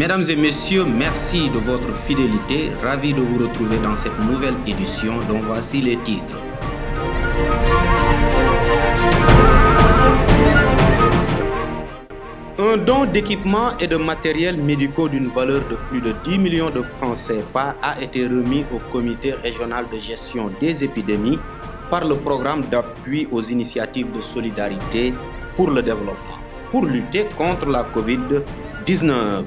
Mesdames et messieurs, merci de votre fidélité. Ravi de vous retrouver dans cette nouvelle édition dont voici les titres. Un don d'équipements et de matériels médicaux d'une valeur de plus de 10 millions de francs CFA a été remis au Comité régional de gestion des épidémies par le programme d'appui aux initiatives de solidarité pour le développement, pour lutter contre la Covid-19.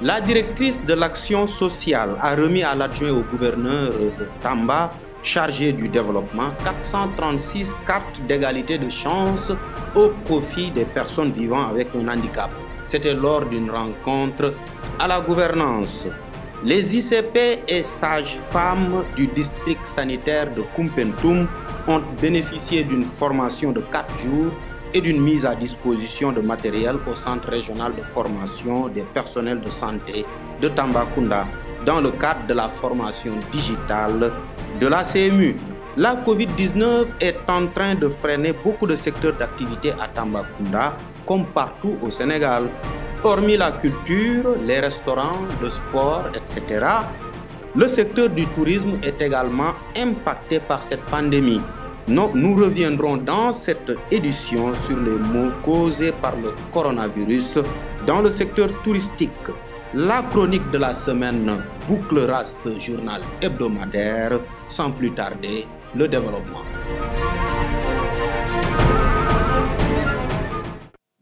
La directrice de l'action sociale a remis à l'adjoint au gouverneur de Tamba, chargé du développement, 436 cartes d'égalité de chance au profit des personnes vivant avec un handicap. C'était lors d'une rencontre à la gouvernance. Les ICP et sages-femmes du district sanitaire de Koumpentoum ont bénéficié d'une formation de 4 jours et d'une mise à disposition de matériel au Centre régional de formation des personnels de santé de Tambacounda dans le cadre de la formation digitale de la CMU. La Covid-19 est en train de freiner beaucoup de secteurs d'activité à Tambacounda, comme partout au Sénégal. Hormis la culture, les restaurants, le sport, etc., le secteur du tourisme est également impacté par cette pandémie. Nous reviendrons dans cette édition sur les maux causés par le coronavirus dans le secteur touristique. La chronique de la semaine bouclera ce journal hebdomadaire. Sans plus tarder, le développement.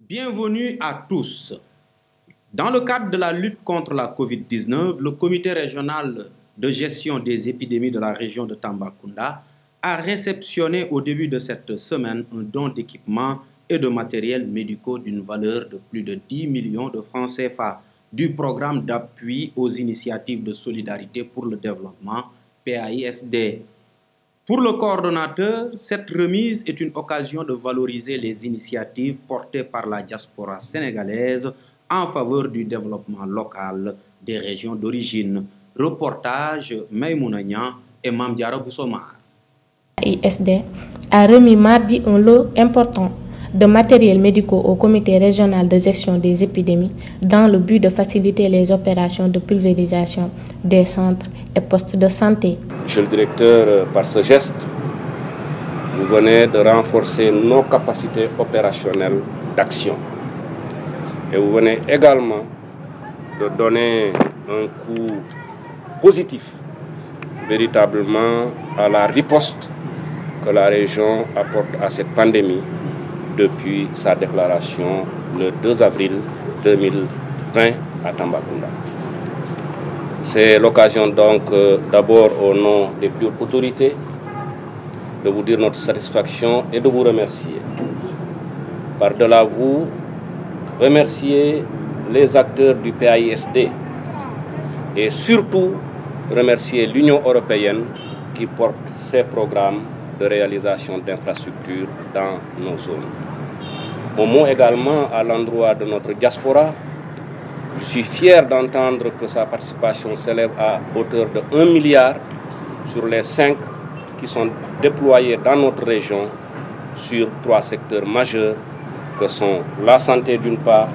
Bienvenue à tous. Dans le cadre de la lutte contre la Covid-19, le Comité régional de gestion des épidémies de la région de Tambacounda a réceptionné au début de cette semaine un don d'équipements et de matériels médicaux d'une valeur de plus de 10 millions de francs CFA du programme d'appui aux initiatives de solidarité pour le développement PAISD. Pour le coordonnateur, cette remise est une occasion de valoriser les initiatives portées par la diaspora sénégalaise en faveur du développement local des régions d'origine. Reportage Maïmouna Niang et Mamdiara Boussomar. PAISD a remis mardi un lot important de matériels médicaux au Comité régional de gestion des épidémies dans le but de faciliter les opérations de pulvérisation des centres et postes de santé. Monsieur le directeur, par ce geste, vous venez de renforcer nos capacités opérationnelles d'action. Et vous venez également de donner un coup positif véritablement à la riposte que la région apporte à cette pandémie depuis sa déclaration le 2 avril 2020 à Tambacounda. C'est l'occasion donc d'abord au nom des plus hautes autorités de vous dire notre satisfaction et de vous remercier. Par-delà vous, remercier les acteurs du PAISD et surtout remercier l'Union européenne qui porte ses programmes de réalisation d'infrastructures dans nos zones. Au mot également à l'endroit de notre diaspora, je suis fier d'entendre que sa participation s'élève à hauteur de 1 milliard sur les 5 qui sont déployés dans notre région sur 3 secteurs majeurs que sont la santé d'une part,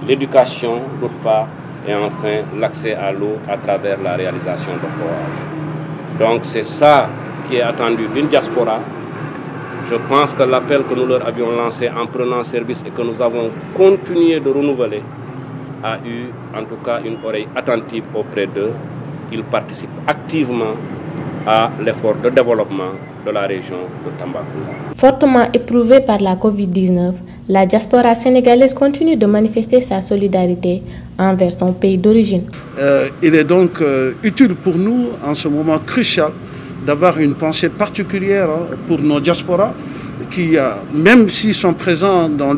l'éducation d'autre part et enfin l'accès à l'eau à travers la réalisation de forages. Donc c'est ça qui est attendu d'une diaspora. Je pense que l'appel que nous leur avions lancé en prenant service et que nous avons continué de renouveler a eu en tout cas une oreille attentive auprès d'eux. Ils participent activement à l'effort de développement de la région de Tambacounda. Fortement éprouvée par la Covid-19, la diaspora sénégalaise continue de manifester sa solidarité envers son pays d'origine. Il est donc utile pour nous, en ce moment crucial, d'avoir une pensée particulière pour nos diasporas qui, même s'ils sont présents dans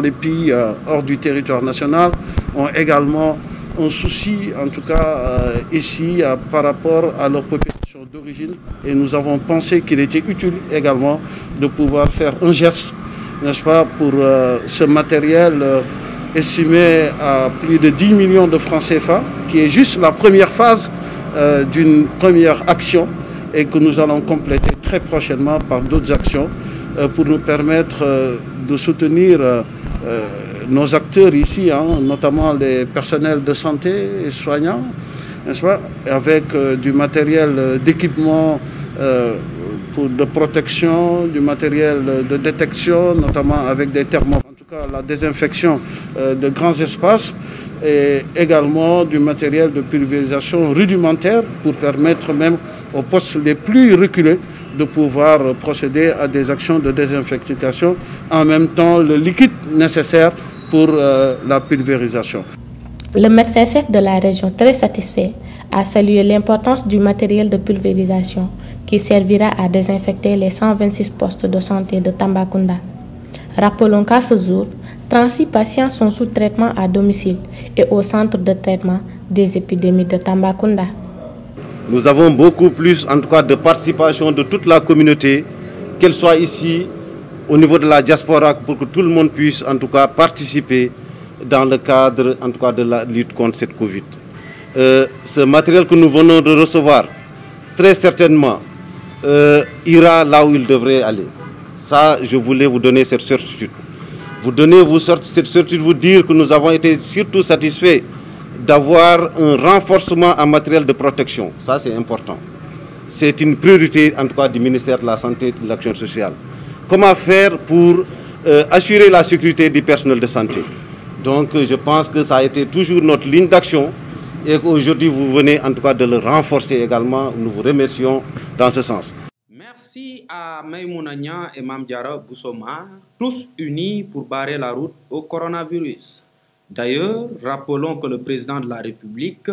les pays hors du territoire national, ont également un souci, en tout cas ici, par rapport à leur population d'origine. Et nous avons pensé qu'il était utile également de pouvoir faire un geste, n'est-ce pas, pour ce matériel estimé à plus de 10 millions de francs CFA, qui est juste la première phase d'une première action et que nous allons compléter très prochainement par d'autres actions pour nous permettre de soutenir nos acteurs ici, notamment les personnels de santé et soignants, n'est-ce pas, avec du matériel d'équipement de protection, du matériel de détection, notamment avec des thermomètres, en tout cas la désinfection de grands espaces, et également du matériel de pulvérisation rudimentaire pour permettre même aux postes les plus reculés de pouvoir procéder à des actions de désinfectation, en même temps le liquide nécessaire pour la pulvérisation. Le médecin-chef de la région, très satisfait, a salué l'importance du matériel de pulvérisation qui servira à désinfecter les 126 postes de santé de Tambacounda. Rappelons qu'à ce jour, 36 patients sont sous traitement à domicile et au centre de traitement des épidémies de Tambacounda. Nous avons beaucoup plus, en tout cas, de participation de toute la communauté, qu'elle soit ici, au niveau de la diaspora, pour que tout le monde puisse, en tout cas, participer dans le cadre, en tout cas, de la lutte contre cette Covid. Ce matériel que nous venons de recevoir, très certainement, ira là où il devrait aller. Ça, je voulais vous donner cette certitude. Cette certitude, vous dire que nous avons été surtout satisfaits d'avoir un renforcement en matériel de protection. Ça, c'est important. C'est une priorité, en tout cas, du ministère de la Santé et de l'Action sociale. Comment faire pour assurer la sécurité du personnel de santé? Donc, je pense que ça a été toujours notre ligne d'action et qu'aujourd'hui, vous venez, en tout cas, de le renforcer également. Nous vous remercions dans ce sens. Merci à Maïmouna Niang et Mamdiara Boussoma, tous unis pour barrer la route au coronavirus. D'ailleurs, rappelons que le président de la République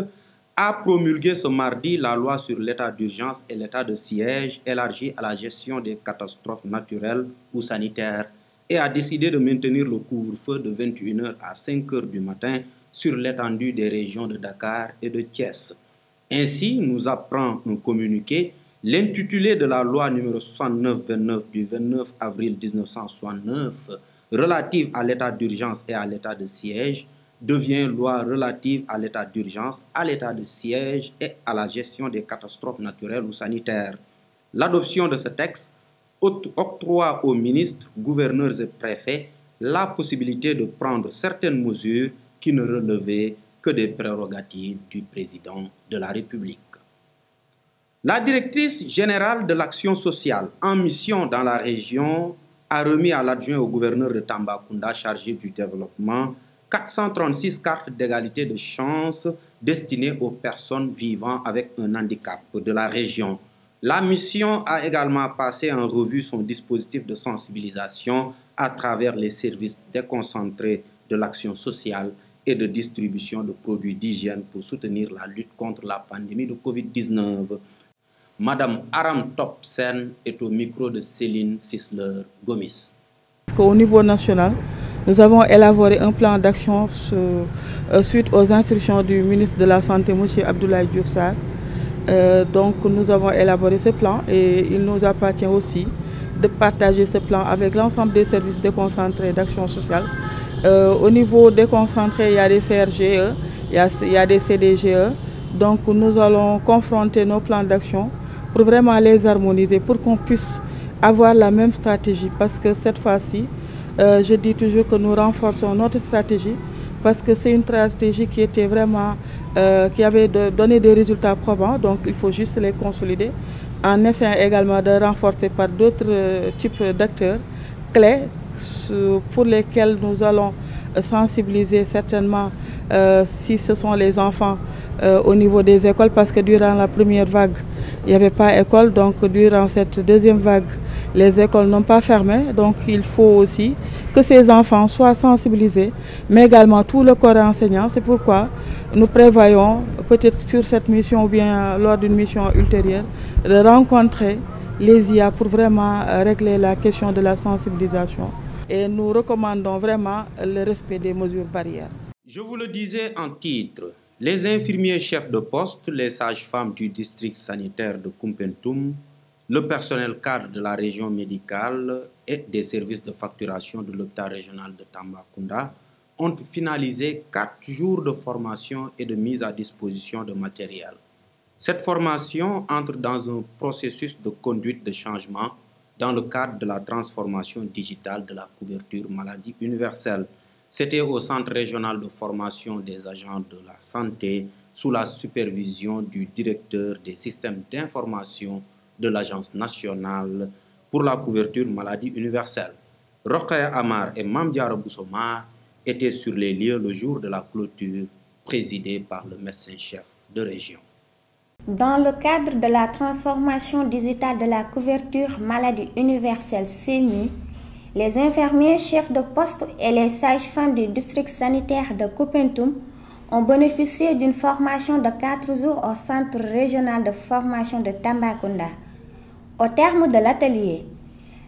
a promulgué ce mardi la loi sur l'état d'urgence et l'état de siège élargi à la gestion des catastrophes naturelles ou sanitaires et a décidé de maintenir le couvre-feu de 21h à 5h du matin sur l'étendue des régions de Dakar et de Thiès. Ainsi, nous apprend un communiqué, l'intitulé de la loi numéro 69-29 du 29 avril 1969 relative à l'état d'urgence et à l'état de siège devient loi relative à l'état d'urgence, à l'état de siège et à la gestion des catastrophes naturelles ou sanitaires. L'adoption de ce texte octroie aux ministres, gouverneurs et préfets la possibilité de prendre certaines mesures qui ne relevaient que des prérogatives du président de la République. La directrice générale de l'action sociale en mission dans la région a remis à l'adjoint au gouverneur de Tambacounda chargé du développement 436 cartes d'égalité de chance destinées aux personnes vivant avec un handicap de la région. La mission a également passé en revue son dispositif de sensibilisation à travers les services déconcentrés de l'action sociale et de distribution de produits d'hygiène pour soutenir la lutte contre la pandémie de Covid-19. Madame Aram Topsen est au micro de Céline Sisler-Gomis. Au niveau national, nous avons élaboré un plan d'action suite aux instructions du ministre de la Santé, M. Abdoulaye Diouf Sarr. Donc nous avons élaboré ce plan et il nous appartient aussi de partager ce plan avec l'ensemble des services déconcentrés d'action sociale. Au niveau déconcentré, il y a des CRGE, il y a des CDGE. Donc nous allons confronter nos plans d'action pour vraiment les harmoniser, pour qu'on puisse avoir la même stratégie. Parce que cette fois-ci, je dis toujours que nous renforçons notre stratégie parce que c'est une stratégie qui était vraiment, qui avait donné des résultats probants. Donc il faut juste les consolider en essayant également de renforcer par d'autres types d'acteurs clés pour lesquels nous allons sensibiliser certainement si ce sont les enfants au niveau des écoles, parce que durant la première vague, il n'y avait pas d'école, donc durant cette deuxième vague, les écoles n'ont pas fermé, donc il faut aussi que ces enfants soient sensibilisés, mais également tout le corps enseignant. C'est pourquoi nous prévoyons, peut-être sur cette mission ou bien lors d'une mission ultérieure, de rencontrer les IA pour vraiment régler la question de la sensibilisation. Et nous recommandons vraiment le respect des mesures barrières. Je vous le disais en titre, les infirmiers chefs de poste, les sages-femmes du district sanitaire de Koumpentoum, le personnel cadre de la région médicale et des services de facturation de l'hôpital régional de Tambacounda ont finalisé 4 jours de formation et de mise à disposition de matériel. Cette formation entre dans un processus de conduite de changement dans le cadre de la transformation digitale de la couverture maladie universelle. C'était au Centre régional de formation des agents de la santé sous la supervision du directeur des systèmes d'information de l'Agence nationale pour la couverture maladie universelle. Rokhaya Amar et Mame Diarra Bousso Mar étaient sur les lieux le jour de la clôture présidée par le médecin-chef de région. Dans le cadre de la transformation digitale de la couverture maladie universelle CMU, les infirmiers chefs de poste et les sages-femmes du district sanitaire de Koupentoum ont bénéficié d'une formation de 4 jours au Centre régional de formation de Tambacounda. Au terme de l'atelier,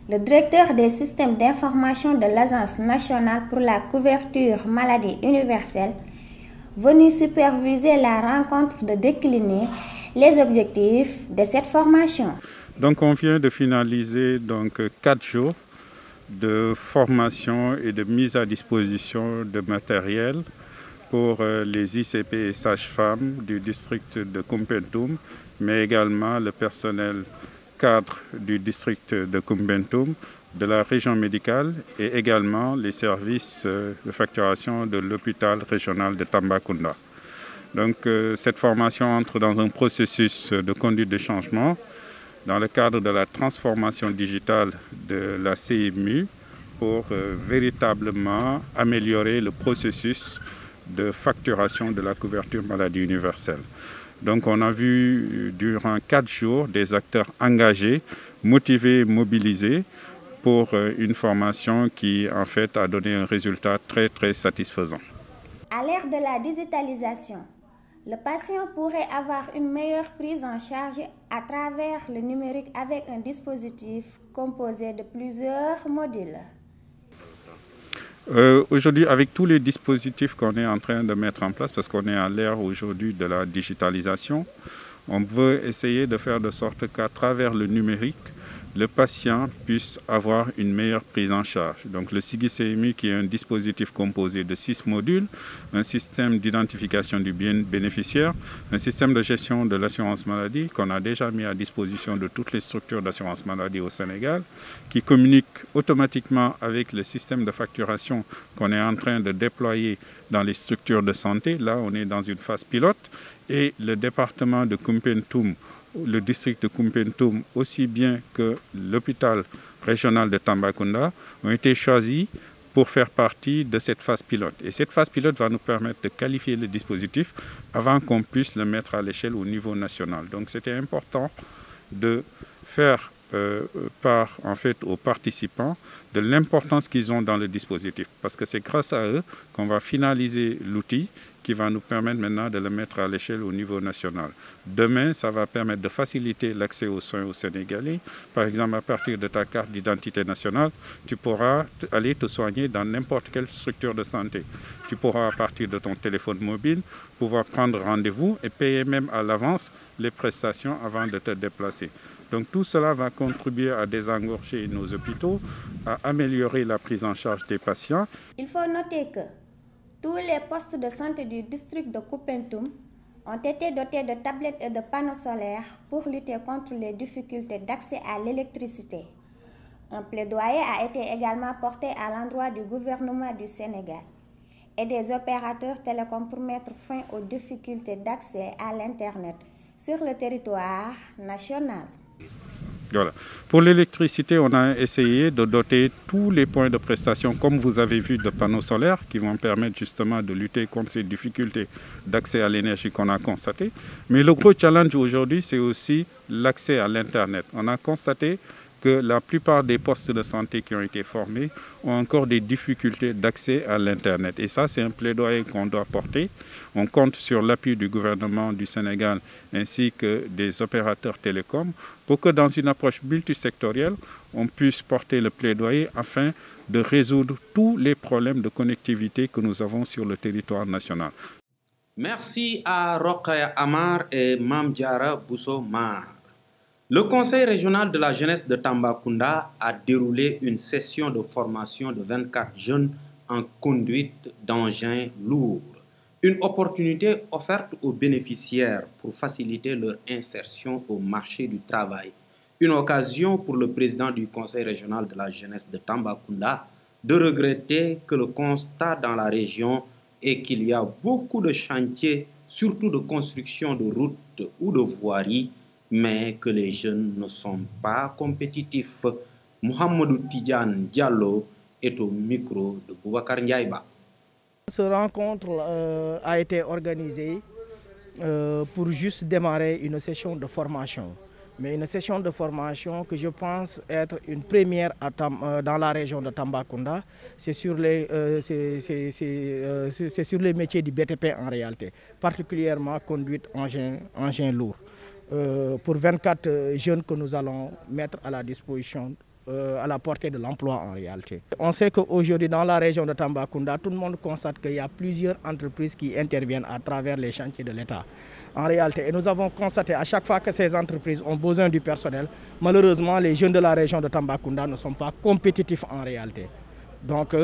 le directeur des systèmes d'information de l'Agence nationale pour la couverture maladie universelle, venu superviser la rencontre, de décliner les objectifs de cette formation. Donc on vient de finaliser 4 jours de formation et de mise à disposition de matériel pour les ICP et sages-femmes du district de Koupentoum, mais également le personnel cadre du district de Koupentoum, de la région médicale et également les services de facturation de l'hôpital régional de Tambacounda. Donc cette formation entre dans un processus de conduite de changement dans le cadre de la transformation digitale de la CMU pour véritablement améliorer le processus de facturation de la couverture maladie universelle. Donc on a vu durant 4 jours des acteurs engagés, motivés, mobilisés pour une formation qui en fait a donné un résultat très satisfaisant. À l'ère de la digitalisation, le patient pourrait avoir une meilleure prise en charge à travers le numérique avec un dispositif composé de plusieurs modules. Aujourd'hui, avec tous les dispositifs qu'on est en train de mettre en place, parce qu'on est à l'ère aujourd'hui de la digitalisation, on veut essayer de faire de sorte qu'à travers le numérique, le patient puisse avoir une meilleure prise en charge. Donc le SIGI-CMU, qui est un dispositif composé de 6 modules, un système d'identification du bien bénéficiaire, un système de gestion de l'assurance maladie qu'on a déjà mis à disposition de toutes les structures d'assurance maladie au Sénégal, qui communique automatiquement avec le système de facturation qu'on est en train de déployer dans les structures de santé. Là, on est dans une phase pilote et le département de Koupentoum, le district de Koupentoum, aussi bien que l'hôpital régional de Tambacounda, ont été choisis pour faire partie de cette phase pilote. Et cette phase pilote va nous permettre de qualifier le dispositif avant qu'on puisse le mettre à l'échelle au niveau national. Donc c'était important de faire part en fait aux participants de l'importance qu'ils ont dans le dispositif, parce que c'est grâce à eux qu'on va finaliser l'outil qui va nous permettre maintenant de le mettre à l'échelle au niveau national. Demain, ça va permettre de faciliter l'accès aux soins aux Sénégalais. Par exemple, à partir de ta carte d'identité nationale, tu pourras aller te soigner dans n'importe quelle structure de santé. Tu pourras, à partir de ton téléphone mobile, pouvoir prendre rendez-vous et payer même à l'avance les prestations avant de te déplacer. Donc tout cela va contribuer à désengorger nos hôpitaux, à améliorer la prise en charge des patients. Il faut noter que tous les postes de santé du district de Koupentoum ont été dotés de tablettes et de panneaux solaires pour lutter contre les difficultés d'accès à l'électricité. Un plaidoyer a été également porté à l'endroit du gouvernement du Sénégal et des opérateurs télécoms pour mettre fin aux difficultés d'accès à l'Internet sur le territoire national. Voilà. Pour l'électricité, on a essayé de doter tous les points de prestation, comme vous avez vu, de panneaux solaires qui vont permettre justement de lutter contre ces difficultés d'accès à l'énergie qu'on a constatées. Mais le gros challenge aujourd'hui, c'est aussi l'accès à l'Internet. On a constaté que la plupart des postes de santé qui ont été formés ont encore des difficultés d'accès à l'Internet. Et ça, c'est un plaidoyer qu'on doit porter. On compte sur l'appui du gouvernement du Sénégal ainsi que des opérateurs télécoms pour que dans une approche multisectorielle, on puisse porter le plaidoyer afin de résoudre tous les problèmes de connectivité que nous avons sur le territoire national. Merci à Rokhaya Amar et Mame Diarra Bousso Mar. Le Conseil régional de la jeunesse de Tambacounda a déroulé une session de formation de 24 jeunes en conduite d'engins lourds. Une opportunité offerte aux bénéficiaires pour faciliter leur insertion au marché du travail. Une occasion pour le président du Conseil régional de la jeunesse de Tambacounda de regretter que le constat dans la région est qu'il y a beaucoup de chantiers, surtout de construction de routes ou de voiries, mais que les jeunes ne sont pas compétitifs. Mohamedou Tidjane Diallo est au micro de Boubacar Ndiaïba. Cette rencontre a été organisée pour juste démarrer une session de formation. Mais une session de formation que je pense être une première dans la région de Tambacounda. C'est sur les métiers du BTP en réalité, particulièrement conduite engin lourd. Pour 24 jeunes que nous allons mettre à la disposition, à la portée de l'emploi en réalité. On sait qu'aujourd'hui dans la région de Tambacounda, tout le monde constate qu'il y a plusieurs entreprises qui interviennent à travers les chantiers de l'État. En réalité, et nous avons constaté à chaque fois que ces entreprises ont besoin du personnel, malheureusement les jeunes de la région de Tambacounda ne sont pas compétitifs en réalité. Donc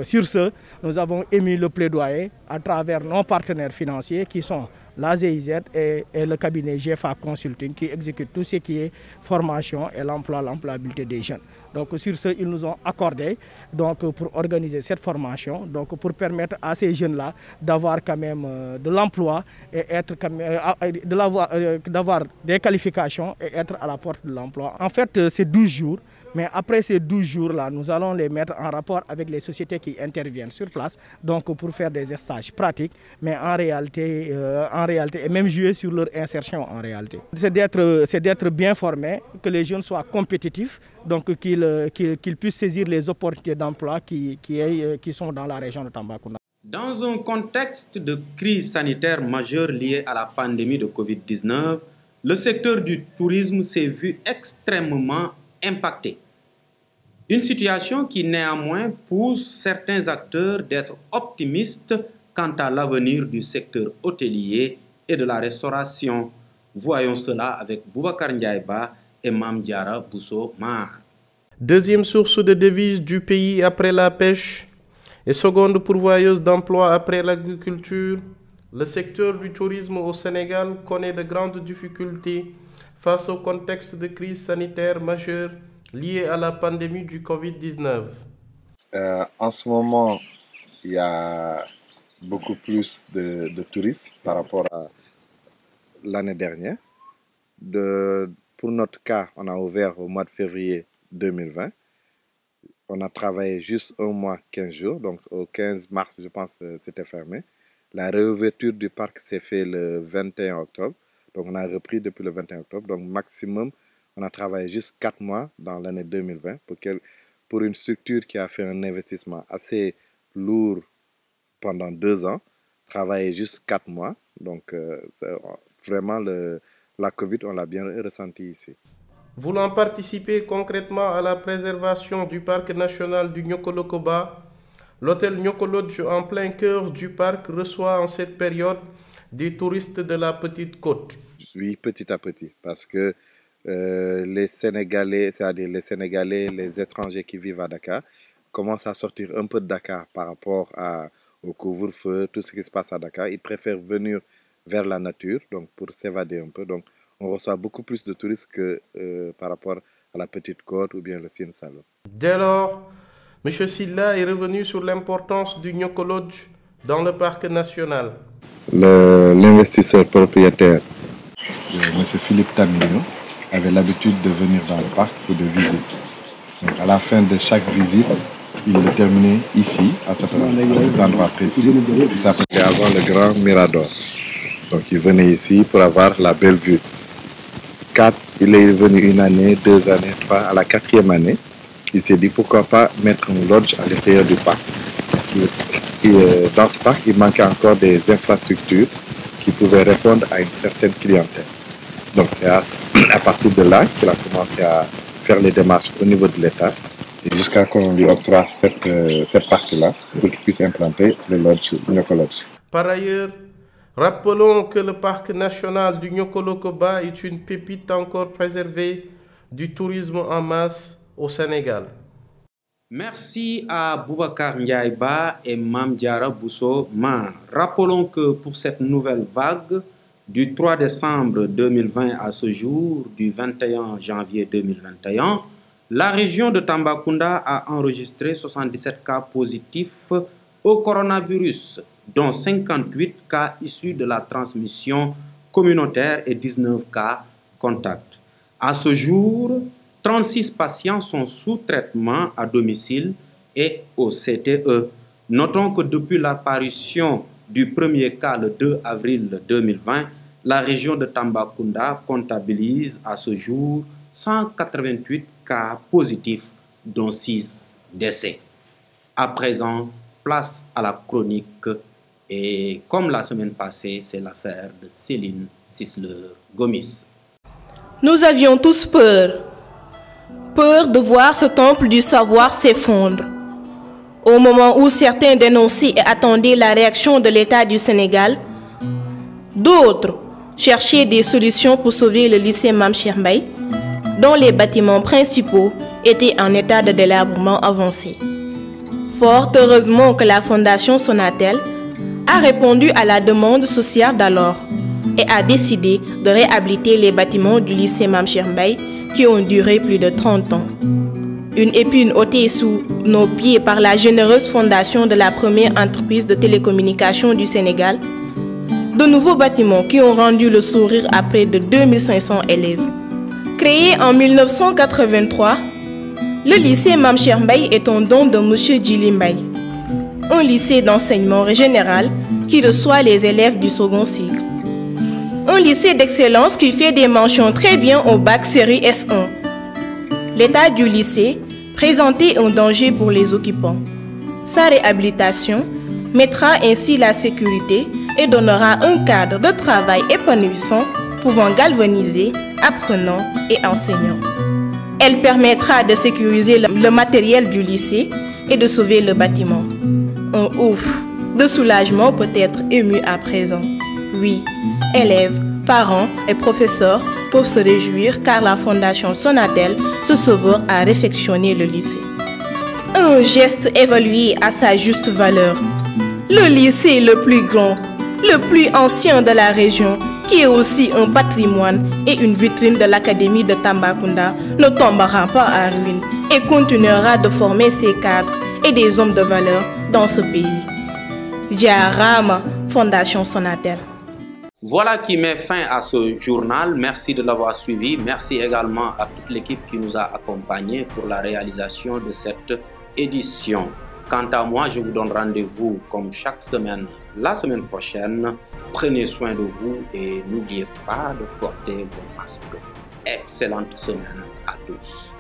sur ce, nous avons émis le plaidoyer à travers nos partenaires financiers qui sont la GIZ et le cabinet GFA Consulting qui exécute tout ce qui est formation et l'employabilité des jeunes. Donc sur ce, ils nous ont accordé donc, pour organiser cette formation, donc pour permettre à ces jeunes-là d'avoir quand même de l'emploi et être d'avoir des qualifications et être à la porte de l'emploi. En fait, c'est 12 jours. Mais après ces 12 jours-là, nous allons les mettre en rapport avec les sociétés qui interviennent sur place, donc pour faire des stages pratiques, mais en réalité et même jouer sur leur insertion en réalité. C'est d'être bien formés, que les jeunes soient compétitifs, donc qu'ils puissent saisir les opportunités d'emploi qui sont dans la région de Tambacounda. Dans un contexte de crise sanitaire majeure liée à la pandémie de Covid-19, le secteur du tourisme s'est vu extrêmement impacté. Une situation qui néanmoins pousse certains acteurs d'être optimistes quant à l'avenir du secteur hôtelier et de la restauration. Voyons cela avec Boubacar Ndiaïba et Mame Diarra Bousso Mar. Deuxième source de devises du pays après la pêche et seconde pourvoyeuse d'emplois après l'agriculture, le secteur du tourisme au Sénégal connaît de grandes difficultés face au contexte de crise sanitaire majeure liée à la pandémie du Covid-19. En ce moment, il y a beaucoup plus de touristes par rapport à l'année dernière. Pour notre cas, on a ouvert au mois de février 2020. On a travaillé juste un mois, 15 jours. Donc au 15 mars, je pense, c'était fermé. La réouverture du parc s'est faite le 21 octobre. Donc on a repris depuis le 21 octobre. Donc maximum, on a travaillé juste 4 mois dans l'année 2020 pour une structure qui a fait un investissement assez lourd pendant 2 ans. Travailler juste 4 mois. Donc vraiment, la Covid, on l'a bien ressenti ici. Voulant participer concrètement à la préservation du parc national du Nyokolo-Koba, l'hôtel Nyoko Lodge en plein cœur du parc reçoit en cette période des touristes de la Petite Côte. Oui, petit à petit, parce que les Sénégalais, c'est-à-dire les Sénégalais, les étrangers qui vivent à Dakar, commencent à sortir un peu de Dakar par rapport au couvre-feu, tout ce qui se passe à Dakar. Ils préfèrent venir vers la nature, donc pour s'évader un peu. Donc, on reçoit beaucoup plus de touristes que par rapport à la Petite Côte ou bien le Sine Saloum. Dès lors, M. Silla est revenu sur l'importance du Nyoko Lodge dans le parc national. L'investisseur propriétaire, M. Philippe Tamino, avait l'habitude de venir dans le parc pour des visites. Donc à la fin de chaque visite, il le terminait ici, à cet endroit précis. Il s'appelait avant le Grand Mirador. Donc il venait ici pour avoir la belle vue. Il est venu 1 année, 2 années, 3. À la 4e année, il s'est dit pourquoi pas mettre un lodge à l'intérieur du parc. Parce que dans ce parc, il manquait encore des infrastructures qui pouvaient répondre à une certaine clientèle. Donc c'est à partir de là qu'il a commencé à faire les démarches au niveau de l'État et jusqu'à qu'on lui octroie cette partie-là pour qu'il puisse implanter le lodge Nyoko Lodge. Par ailleurs, rappelons que le parc national du Nyokolo-Koba est une pépite encore préservée du tourisme en masse au Sénégal. Merci à Boubacar Ndiaïba et Mame Diarra Bousso Mar. Rappelons que pour cette nouvelle vague, du 3 décembre 2020 à ce jour, du 21 janvier 2021, La région de Tambacounda a enregistré 77 cas positifs au coronavirus, dont 58 cas issus de la transmission communautaire et 19 cas contacts. À ce jour, 36 patients sont sous traitement à domicile et au CTE. Notons que depuis l'apparition du premier cas le 2 avril 2020, la région de Tambacounda comptabilise à ce jour 188 cas positifs, dont 6 décès. À présent, place à la chronique et comme la semaine passée, c'est l'affaire de Céline Sisler-Gomis. Nous avions tous peur. Peur de voir ce temple du savoir s'effondrer. Au moment où certains dénonçaient et attendaient la réaction de l'État du Sénégal, d'autres cherchaient des solutions pour sauver le lycée Mame Cheikh Mbaye, dont les bâtiments principaux étaient en état de délabrement avancé. Fort heureusement que la Fondation Sonatel a répondu à la demande sociale d'alors et a décidé de réhabiliter les bâtiments du lycée Mame Cheikh Mbaye qui ont duré plus de 30 ans. Une épine ôtée sous nos pieds par la généreuse fondation de la première entreprise de télécommunications du Sénégal, de nouveaux bâtiments qui ont rendu le sourire à près de 2500 élèves. Créé en 1983, le lycée Mame Cheikh Mbaye est un don de M. Djili Mbaye, un lycée d'enseignement général qui reçoit les élèves du second cycle. Un lycée d'excellence qui fait des mentions très bien au bac série S1. L'état du lycée présentait un danger pour les occupants. Sa réhabilitation mettra ainsi la sécurité et donnera un cadre de travail épanouissant pouvant galvaniser apprenants et enseignants. Elle permettra de sécuriser le matériel du lycée et de sauver le bâtiment. Un ouf de soulagement peut être ému à présent. Oui, élèves, parents et professeurs peuvent se réjouir car la Fondation Sonatel, ce sauveur, a réfectionné le lycée. Un geste évalué à sa juste valeur. Le lycée le plus grand, le plus ancien de la région, qui est aussi un patrimoine et une vitrine de l'Académie de Tambacounda, ne tombera pas à ruine et continuera de former ses cadres et des hommes de valeur dans ce pays. Jarama, Fondation Sonatel. Voilà qui met fin à ce journal. Merci de l'avoir suivi. Merci également à toute l'équipe qui nous a accompagnés pour la réalisation de cette édition. Quant à moi, je vous donne rendez-vous comme chaque semaine, la semaine prochaine. Prenez soin de vous et n'oubliez pas de porter vos masques. Excellente semaine à tous.